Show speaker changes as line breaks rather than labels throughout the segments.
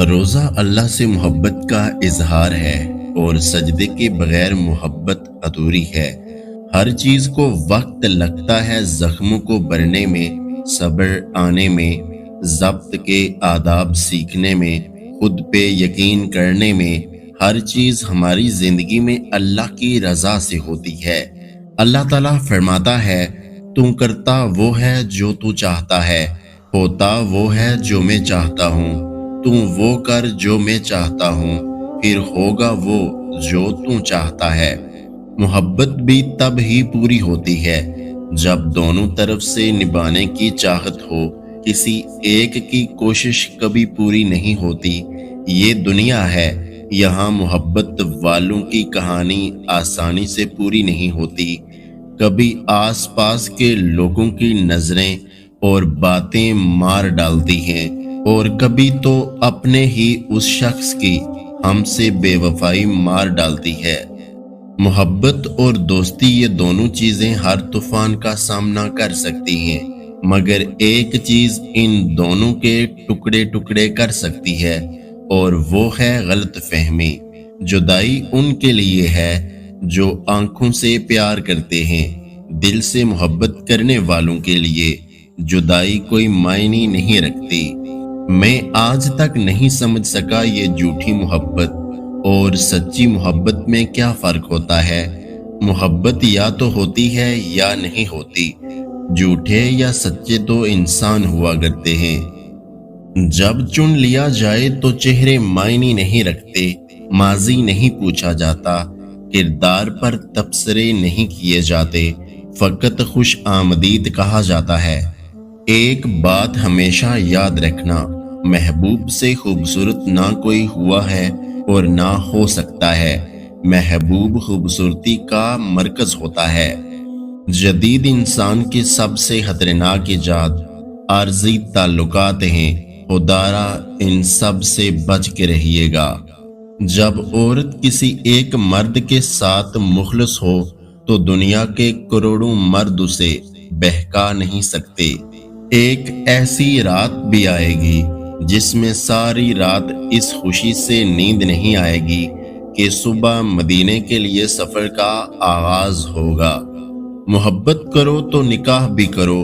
روزہ اللہ سے محبت کا اظہار ہے اور سجدے کے بغیر محبت ادھوری ہے۔ ہر چیز کو وقت لگتا ہے زخموں کو بھرنے میں، صبر آنے میں، ضبط کے آداب سیکھنے میں، خود پہ یقین کرنے میں۔ ہر چیز ہماری زندگی میں اللہ کی رضا سے ہوتی ہے۔ اللہ تعالیٰ فرماتا ہے، تو کرتا وہ ہے جو تو چاہتا ہے، ہوتا وہ ہے جو میں چاہتا ہوں۔ تو وہ کر جو میں چاہتا ہوں، پھر ہوگا وہ جو تو چاہتا ہے۔ محبت بھی تب ہی پوری ہوتی ہے جب دونوں طرف سے نبھانے کی چاہت ہو۔ کسی ایک کی کوشش کبھی پوری نہیں ہوتی۔ یہ دنیا ہے، یہاں محبت والوں کی کہانی آسانی سے پوری نہیں ہوتی۔ کبھی آس پاس کے لوگوں کی نظریں اور باتیں مار ڈالتی ہیں، اور کبھی تو اپنے ہی اس شخص کی ہم سے بے وفائی مار ڈالتی ہے۔ محبت اور دوستی یہ دونوں چیزیں ہر طوفان کا سامنا کر سکتی ہیں، مگر ایک چیز ان دونوں کے ٹکڑے ٹکڑے کر سکتی ہے، اور وہ ہے غلط فہمی۔ جدائی ان کے لیے ہے جو آنکھوں سے پیار کرتے ہیں۔ دل سے محبت کرنے والوں کے لیے جدائی کوئی معنی نہیں رکھتی۔ میں آج تک نہیں سمجھ سکا یہ جھوٹی محبت اور سچی محبت میں کیا فرق ہوتا ہے۔ محبت یا تو ہوتی ہے یا نہیں ہوتی۔ جھوٹے یا سچے تو انسان ہوا کرتے ہیں۔ جب چن لیا جائے تو چہرے معنی نہیں رکھتے، ماضی نہیں پوچھا جاتا، کردار پر تبصرے نہیں کیے جاتے، فقط خوش آمدید کہا جاتا ہے۔ ایک بات ہمیشہ یاد رکھنا، محبوب سے خوبصورت نہ کوئی ہوا ہے اور نہ ہو سکتا ہے۔ محبوب خوبصورتی کا مرکز ہوتا ہے۔ جدید انسان کی سب سے خطرناک ایجاد عارضی تعلقات ہیں۔ خدارا ان سب سے بچ کے رہیے گا۔ جب عورت کسی ایک مرد کے ساتھ مخلص ہو تو دنیا کے کروڑوں مرد اسے بہکا نہیں سکتے۔ ایک ایسی رات بھی آئے گی جس میں ساری رات اس خوشی سے نیند نہیں آئے گی کہ صبح مدینے کے لیے سفر کا آغاز ہوگا۔ محبت کرو تو نکاح بھی کرو۔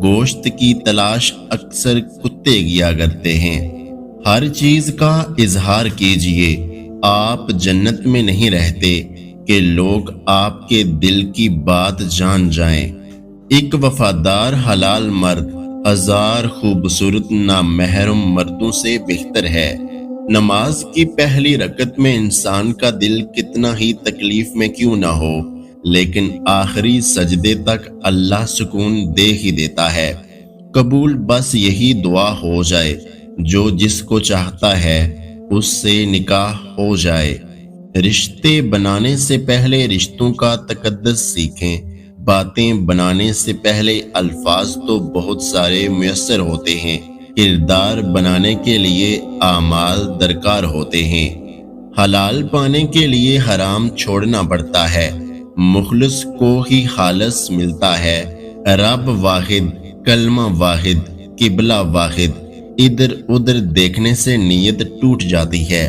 گوشت کی تلاش اکثر کتے کیا کرتے ہیں۔ ہر چیز کا اظہار کیجئے۔ آپ جنت میں نہیں رہتے کہ لوگ آپ کے دل کی بات جان جائیں۔ ایک وفادار حلال مرد ہزار خوبصورت نامحرم مردوں سے بہتر ہے۔ نماز کی پہلی رکعت میں انسان کا دل کتنا ہی تکلیف میں کیوں نہ ہو، لیکن آخری سجدے تک اللہ سکون دے ہی دیتا ہے۔ قبول بس یہی دعا ہو جائے، جو جس کو چاہتا ہے اس سے نکاح ہو جائے۔ رشتے بنانے سے پہلے رشتوں کا تقدس سیکھیں۔ باتیں بنانے سے پہلے الفاظ تو بہت سارے میسر ہوتے ہیں، کردار بنانے کے لیے اعمال درکار ہوتے ہیں۔ حلال پانے کے لیے حرام چھوڑنا پڑتا ہے۔ مخلص کو ہی خالص ملتا ہے۔ رب واحد، کلمہ واحد، قبلہ واحد۔ ادھر ادھر دیکھنے سے نیت ٹوٹ جاتی ہے۔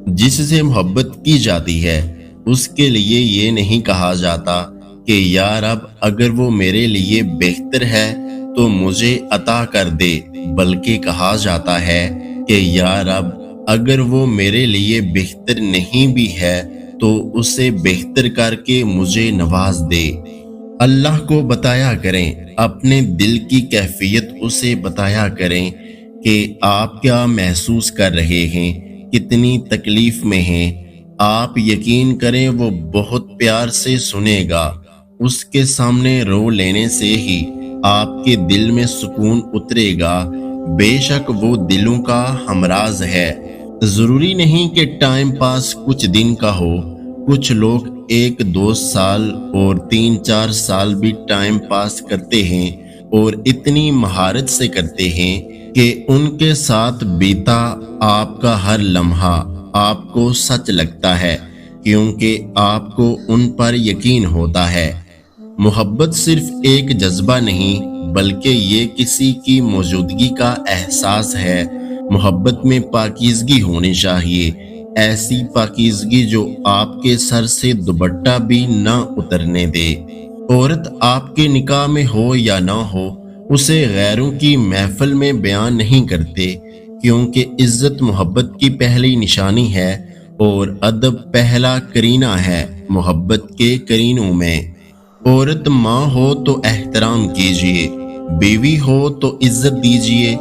جس سے محبت کی جاتی ہے اس کے لیے یہ نہیں کہا جاتا کہ یا رب اگر وہ میرے لیے بہتر ہے تو مجھے عطا کر دے، بلکہ کہا جاتا ہے کہ یا رب اگر وہ میرے لیے بہتر نہیں بھی ہے تو اسے بہتر کر کے مجھے نواز دے۔ اللہ کو بتایا کریں، اپنے دل کی کیفیت اسے بتایا کریں کہ آپ کیا محسوس کر رہے ہیں، کتنی تکلیف میں ہیں۔ آپ یقین کریں وہ بہت پیار سے سنے گا۔ اس کے سامنے رو لینے سے ہی آپ کے دل میں سکون اترے گا۔ بے شک وہ دلوں کا ہمراز ہے۔ ضروری نہیں کہ ٹائم پاس کچھ دن کا ہو۔ کچھ لوگ 1-2 سال اور 3-4 سال بھی ٹائم پاس کرتے ہیں، اور اتنی مہارت سے کرتے ہیں کہ ان کے ساتھ بیتا آپ کا ہر لمحہ آپ کو سچ لگتا ہے، کیونکہ آپ کو ان پر یقین ہوتا ہے۔ محبت صرف ایک جذبہ نہیں بلکہ یہ کسی کی موجودگی کا احساس ہے۔ محبت میں پاکیزگی ہونی چاہیے، ایسی پاکیزگی جو آپ کے سر سے دوپٹہ بھی نہ اترنے دے۔ عورت آپ کے نکاح میں ہو یا نہ ہو، اسے غیروں کی محفل میں بیان نہیں کرتے، کیونکہ عزت محبت کی پہلی نشانی ہے اور ادب پہلا کرینہ ہے محبت کے کرینوں میں۔ عورت ماں ہو تو احترام کیجیے، بیوی ہو تو عزت دیجیے،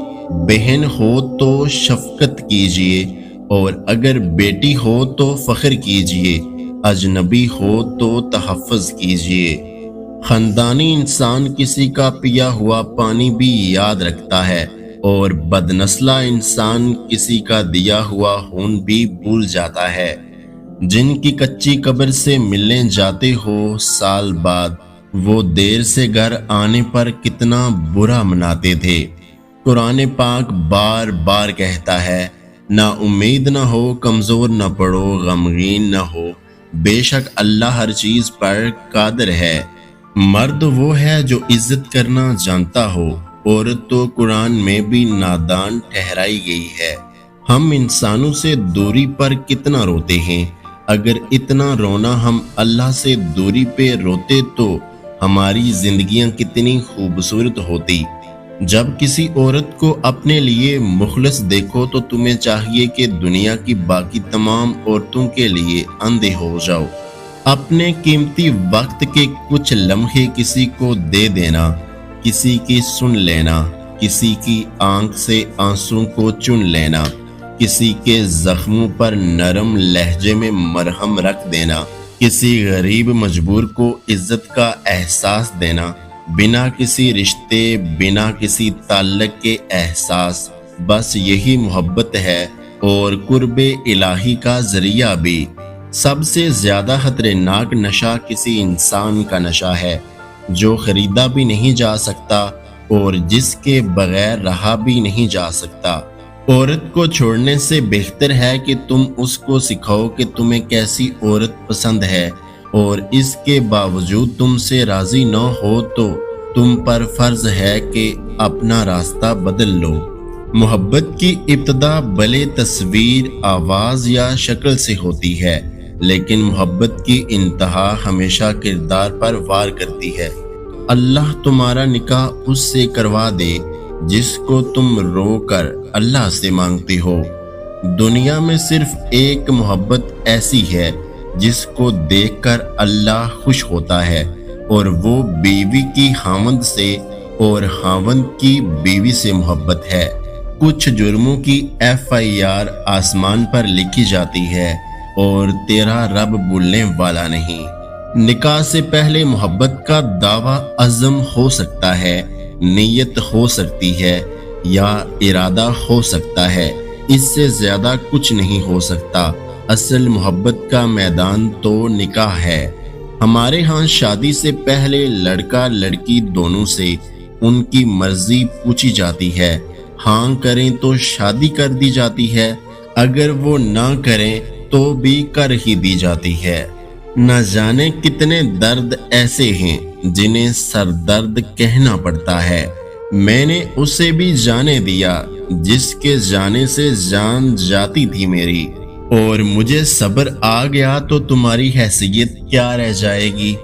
بہن ہو تو شفقت کیجیے، اور اگر بیٹی ہو تو فخر کیجیے، اجنبی ہو تو تحفظ کیجیے۔ خاندانی انسان کسی کا پیا ہوا پانی بھی یاد رکھتا ہے، اور بدنسلہ انسان کسی کا دیا ہوا خون بھی بھول جاتا ہے۔ جن کی کچی قبر سے ملنے جاتے ہو سال بعد، وہ دیر سے گھر آنے پر کتنا برا مناتے تھے۔ قرآن پاک بار بار کہتا ہے، نا امید نہ ہو، کمزور نہ پڑو، غمگین نہ ہو، بے شک اللہ ہر چیز پر قادر ہے۔ مرد وہ ہے جو عزت کرنا جانتا ہو، عورت تو قرآن میں بھی نادان ٹھہرائی گئی ہے۔ ہم انسانوں سے دوری پر کتنا روتے ہیں، اگر اتنا رونا ہم اللہ سے دوری پہ روتے تو ہماری زندگیاں کتنی خوبصورت ہوتی۔ جب کسی عورت کو اپنے لیے مخلص دیکھو تو تمہیں چاہیے کہ دنیا کی باقی تمام عورتوں کے لیے اندھے ہو جاؤ۔ اپنے قیمتی وقت کے کچھ لمحے کسی کو دے دینا، کسی کی سن لینا، کسی کی آنکھ سے آنسوں کو چن لینا، کسی کے زخموں پر نرم لہجے میں مرہم رکھ دینا، کسی غریب مجبور کو عزت کا احساس دینا، بنا کسی رشتے، بنا کسی تعلق کے احساس، بس یہی محبت ہے اور قرب الہی کا ذریعہ بھی۔ سب سے زیادہ خطرناک نشہ کسی انسان کا نشہ ہے جو خریدا بھی نہیں جا سکتا اور جس کے بغیر رہا بھی نہیں جا سکتا۔ عورت کو چھوڑنے سے بہتر ہے کہ تم اس کو سکھاؤ کہ تمہیں کیسی عورت پسند ہے، اور اس کے باوجود تم سے راضی نہ ہو تو تم پر فرض ہے کہ اپنا راستہ بدل لو۔ محبت کی ابتدا بھلے تصویر، آواز یا شکل سے ہوتی ہے، لیکن محبت کی انتہا ہمیشہ کردار پر وار کرتی ہے۔ اللہ تمہارا نکاح اس سے کروا دے جس کو تم رو کر اللہ سے مانگتے ہو۔ دنیا میں صرف ایک محبت ایسی ہے جس کو دیکھ کر اللہ خوش ہوتا ہے، اور وہ بیوی کی خاوند سے اور خاوند کی بیوی سے محبت ہے۔ کچھ جرموں کی FIR آسمان پر لکھی جاتی ہے اور تیرا رب بھولنے والا نہیں۔ نکاح سے پہلے محبت کا دعویٰ عزم ہو سکتا ہے، نیت ہو سکتی ہے یا ارادہ ہو سکتا ہے، اس سے زیادہ کچھ نہیں ہو سکتا۔ اصل محبت کا میدان تو نکاح ہے۔ ہمارے ہاں شادی سے پہلے لڑکا لڑکی دونوں سے ان کی مرضی پوچھی جاتی ہے، ہاں کریں تو شادی کر دی جاتی ہے، اگر وہ نہ کریں تو بھی کر ہی دی جاتی ہے۔ نہ جانے کتنے درد ایسے ہیں جنہیں سر درد کہنا پڑتا ہے۔ میں نے اسے بھی جانے دیا جس کے جانے سے جان جاتی تھی میری، اور مجھے صبر آ گیا تو تمہاری حیثیت کیا رہ جائے گی۔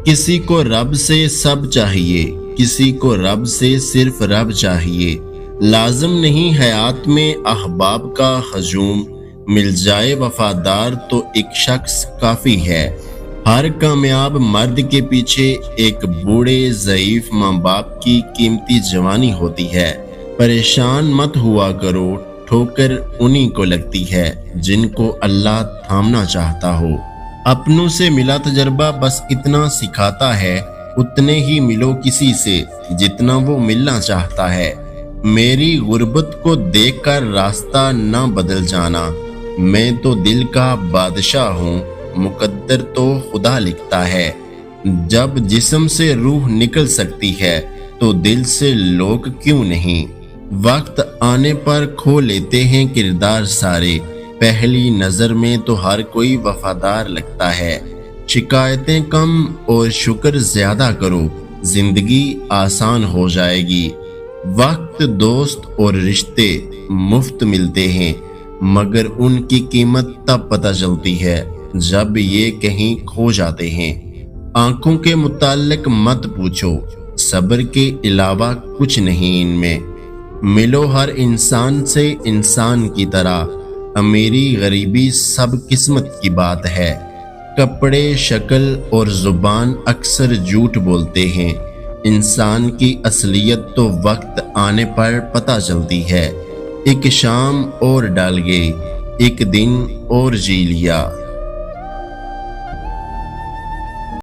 کسی کو رب سے سب چاہیے، کسی کو رب سے صرف رب چاہیے۔ لازم نہیں حیات میں احباب کا ہجوم، مل جائے وفادار تو ایک شخص کافی ہے۔ ہر کامیاب مرد کے پیچھے ایک بوڑھے ضعیف ماں باپ کی قیمتی جوانی ہوتی ہے۔ پریشان مت ہوا کرو، ٹھوکر انہی کو لگتی ہے جن کو اللہ تھامنا چاہتا ہو۔ اپنوں سے ملا تجربہ بس اتنا سکھاتا ہے، اتنے ہی ملو کسی سے جتنا وہ ملنا چاہتا ہے۔ میری غربت کو دیکھ کر راستہ نہ بدل جانا، میں تو دل کا بادشاہ ہوں، مقدر تو خدا لکھتا ہے۔ جب جسم سے روح نکل سکتی ہے تو دل سے لوگ کیوں نہیں؟ وقت آنے پر کھو لیتے ہیں کردار سارے، پہلی نظر میں تو ہر کوئی وفادار لگتا ہے۔ شکایتیں کم اور شکر زیادہ کرو، زندگی آسان ہو جائے گی۔ وقت، دوست اور رشتے مفت ملتے ہیں، مگر ان کی قیمت تب پتہ چلتی ہے جب یہ کہیں کھو جاتے ہیں۔ آنکھوں کے متعلق مت پوچھو، صبر کے علاوہ کچھ نہیں ان میں۔ ملو ہر انسان سے انسان کی طرح، امیری غریبی سب قسمت کی بات ہے۔ کپڑے، شکل اور زبان اکثر جھوٹ بولتے ہیں، انسان کی اصلیت تو وقت آنے پر پتہ چلتی ہے۔ ایک شام اور ڈال گئی، ایک دن اور جی لیا۔